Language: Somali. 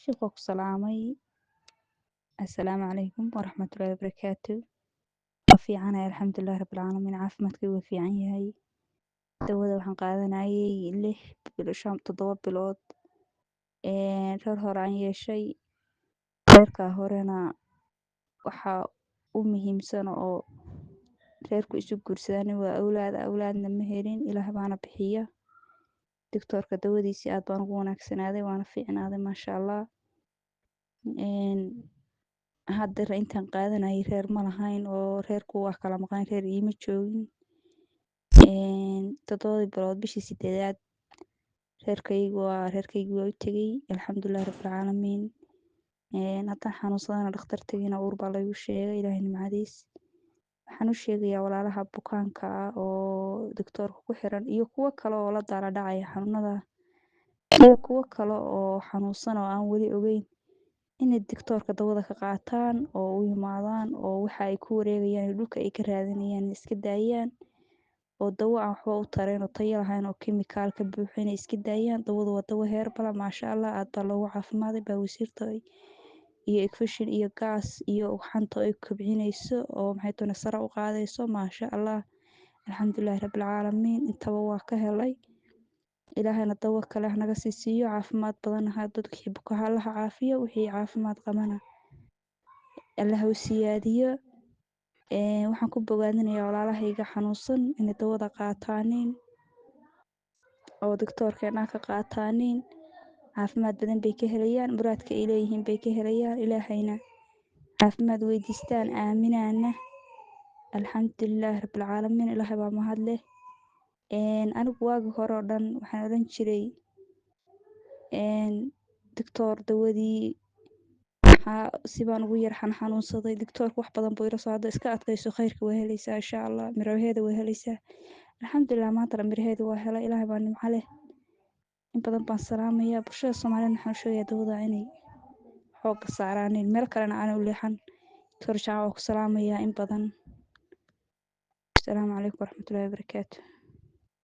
Sheekhu ku salaamay. Assalaamu calaykum waraxmatullaahi wabarakaatu. Waa fiicanahay alxamdulillahi rabbil caalamiin. Caafimaadkaygu waa fiican yahay. Dawada waxaan qaadanayay 7 bilood. Reer hore aan yeeshay. Reerkaa horena waxaa u muhiimsan oo reerku isu guursadaan waa awlaad. Awlaadna ma helin. Ilaah baana bixiya. Digtoorka dawadiisii aad baan ugu wanaagsanaaday waana fiicnaaday maasha Allah. Hadda intaan qaadanayay reer ma lahayn oo reerku waa kala maqan reer iima joogin. 7 bilood bishii 8aad reerkaygu waa u tegay alxamdulillahi rabbil caalamiin. Haddaan xanuunsadana dhakhtar tegayna uur baa laygu sheegay Ilaahay nimcadiis. Waxaan u sheegayaa walaalaha bukaanka ah oo digtoorka ku xiran iyo kuwa kale oo la daalaa dhacaya xanuunada iyo kuwa kale oo xanuunsan oo aan weli ogeyn inay digtoorka dawada ka qaataan oo u yimaadaan oo waxa ay ku wareegayaan dhulka ay ka raadinayaan iska daayaan oo dawo aan waxba u tarayn oo tayo lahayn oo chemical ka buuxin iska daayaan. Dawadu waa dawo herbal maasha Allah aad baa loogu caafimaaday bawsiirta iyo infection iyo gas iyo xanta ay kobcinayso oo maxay toona sare u qaadayso maasha Allah. Alxamdulillahi rabbil caalamiin. Intaba waa ka helay. Ilaahayna dawo kale naga siiyo caafimaad badan dadkii bukaha Allah caafiyo wixii caafimaad qabana Allah u siyaadiyo. Waxaan ku bogaadinayaa walaalahayga xanuunsan inay dawada qaataanin oo digtoorkeena ka qaataanin caafimaad badan bay ka helayaan muraadka ay leeyihiin bay ka helayaan Ilaahayna caafimaad weydiistaan aaminaana. Alxamdulillahi rabbil caalamiin. Ilaahay baa mahad leh. Anigu waagi hore oo dhan waxaan oran jiray digtoor dawadii si baan ugu yar xanuunsaday digtoorka wax badan buu ila soo hadda iska adkayso khayrka waa helaysaa insha Allah miraheeda waa helaysaa. Alxamdulillaah maanta miraheeda waa helay Ilaahay baa nimco leh. In badan baan salaamayaa bulshada Soomaaliyeed waxaan u sheegayaa dawada inay xoog saaraan meel kalena aan u leexan. Digtoor Jamaal ku salaamayaa in badan. Assalaamu calaykum waraxmatullaahi wabarakaatu.